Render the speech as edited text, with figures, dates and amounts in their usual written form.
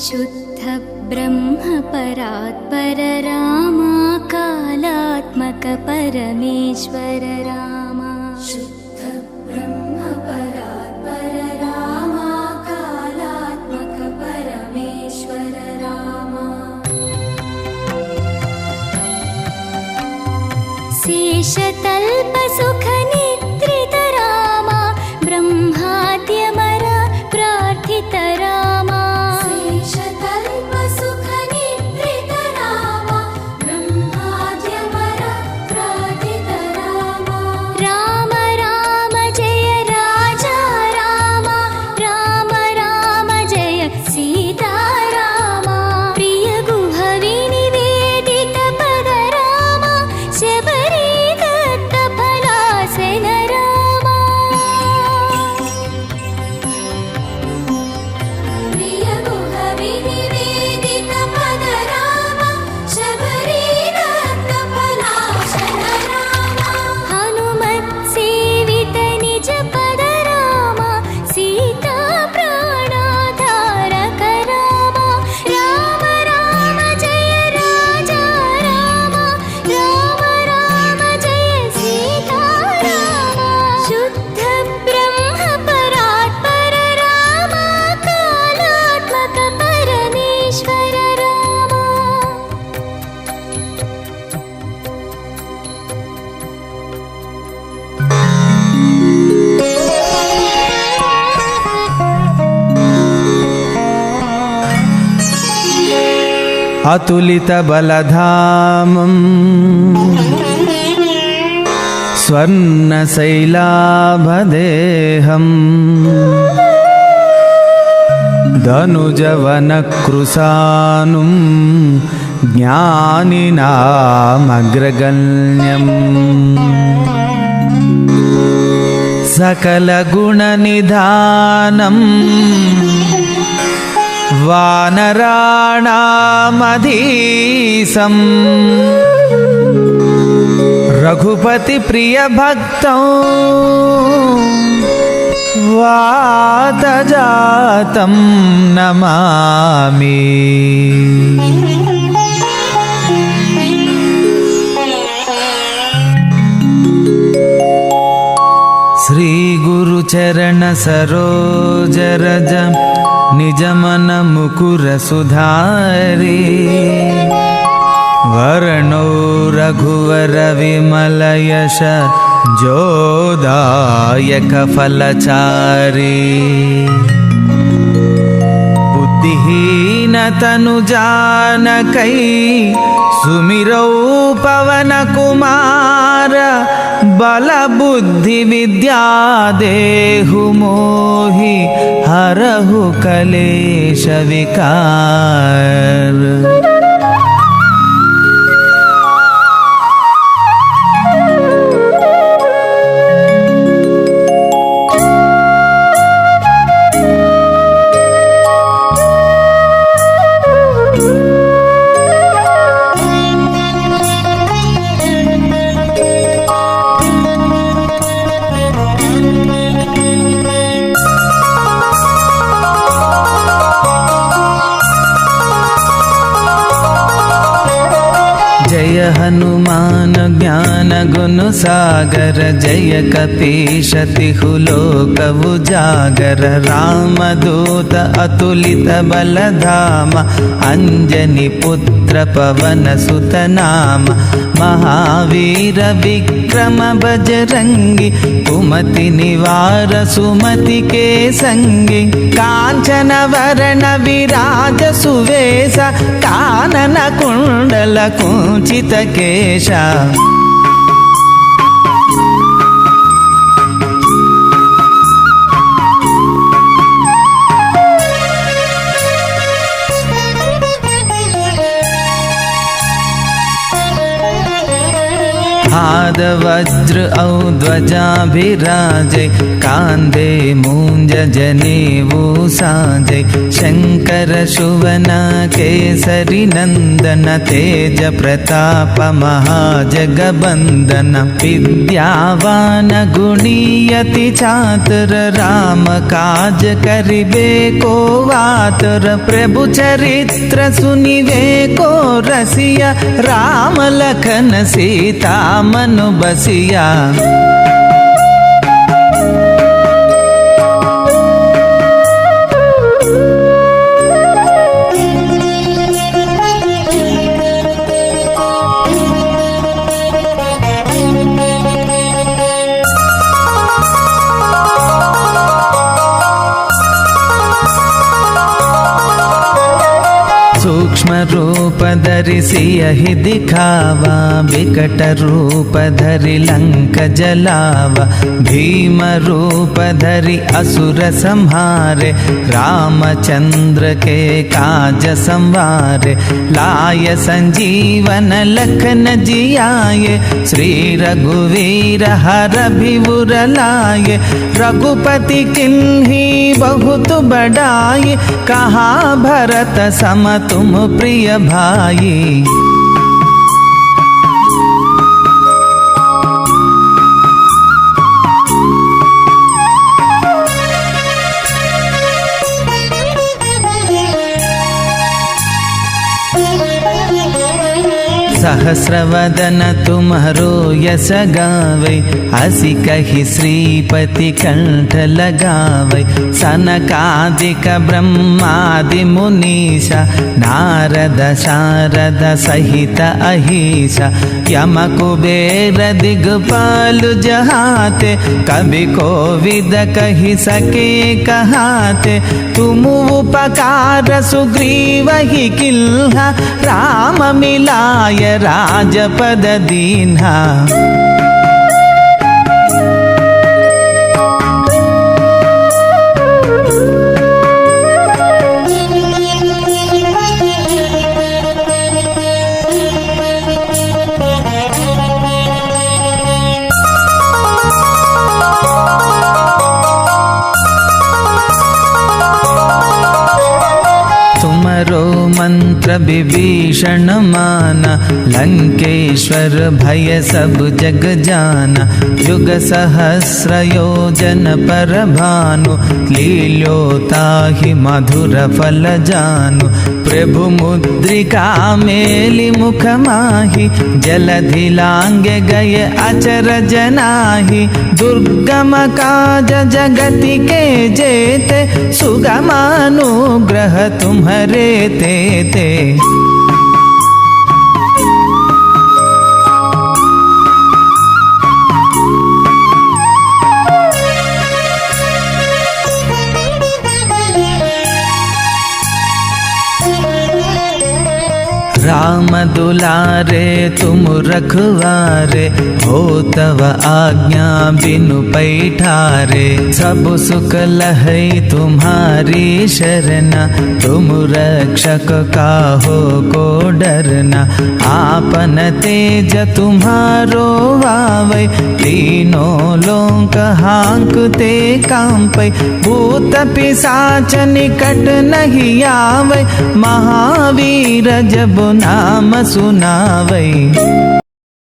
शुद्ध ब्रह्म परात्पर रामा कालात्मक परमेश्वर रामा। शुद्ध ब्रह्म परात्पर रामा कालात्मक परमेश्वर रामा। शेषतल्प सुख निद्रित रामा ब्रह्माद्यमर प्रार्थित रामा। शेषतल्प सुख निद्रित रामा ब्रह्माद्यमर प्रार्थित रामा। राम राम जय राजा रामा राम राम जय सीता रामा। प्रिय गुह विनिवेदित पद रामा शबरी दत्त फलासन रामा। प्रिय गुह विनिवेदित पद रामा शबरी दत्त फलासन रामा। हनुमत् सेवित निज पद रामा सीता प्राणाधारक रामा। राम राम जय राजा रामा राम राम जय सीता रामा। शुद्ध ब्रह्म परात्पर रामा कालात्मक परमेश्वर रामा। अतुलित बलधामं स्वर्णशैलाभदेहं धनुजवनकृशानुं ज्ञानिनामग्रगण्यम् सकलगुणनिधानम् वानराणामधीशं रघुपति प्रिय भक्तं वातजातं नमामि। श्री गुरु चरण सरोज रज निज मन मुकुर सुधारी। वर्णो रघुवर विमल यश जोदायक फलचारी। बुद्धिहीन तनु जानकै सुमिरौ पवन कुमार। बल बुद्धि विद्या देहु मोहि हरहु कलेश विकार। जय हनुमान ज्ञान गुण सागर। जय कपीश तिहु लोक उजागर। रामदूत अतुलित बलधाम अंजनी पुत्र पवन सुत नाम। महावीर विक्रम बजरंगी कुमति निवार सुमति के संगी। कांचन वरण विराज सुवेश कानन कुंडल कुंचित केशा। पाद वज्र औ ध्वजा विराजे। कांधे मूंज जनेऊ साजै शंकर शुवन केसरी नंदन तेज प्रताप महाजगबंदन विद्यावान गुणीयति चातुर राम काज करिबे को वातुर प्रभु चरित्र सुनिवे को रसिया राम लखन सीता मनु बसिया सूक्ष्म रूप धरि सियहि दिखावा विकट रूप धरि लंक जलावा भीम रूप धरि असुर संहारे रामचंद्र के काज संवारे लाय संजीवन लखन जियाये श्री रघुवीर हर भिबुर लाये रघुपति किन्ही बहुत बड़ाई कहा भरत सम तुम प्रिय भाई सहस्रवदन तुम्हारो यश गावै हसी कहि श्रीपति कंठ लगावै सनकादिक ब्रह्मादि मुनीषा नारद शारद सहित अहिषा यम कुबेर दिगपाल जहाते कवि कोविद कहि सके कहाते तुम उपकार सुग्रीव ही किल्हा राम मिलाय राजपद दीन्हा मंत्र विभीषण माना लंकेश्वर भय सब जग जाना युग सहस्र योजन पर भानु लील्योताहि मधुर फल जानु प्रभु मुद्रिका मेलि मुख माहि जलधि लांगे गए अचरज नाही दुर्गम काज जगति के जेते सुगमानुग्रह तुम्हारे ते राम दुलारे तुम रखवारे हो तव आज्ञा बिनु पैठारे सब सुख लहै तुम्हारी शरणा तुम रक्षक काहो को डरना आपन तेज तुम्हारो वावै तीनों लोक हांकते कांपै भूत पिशाच निकट नहीं आवै महावीर जब नाम सुनावै।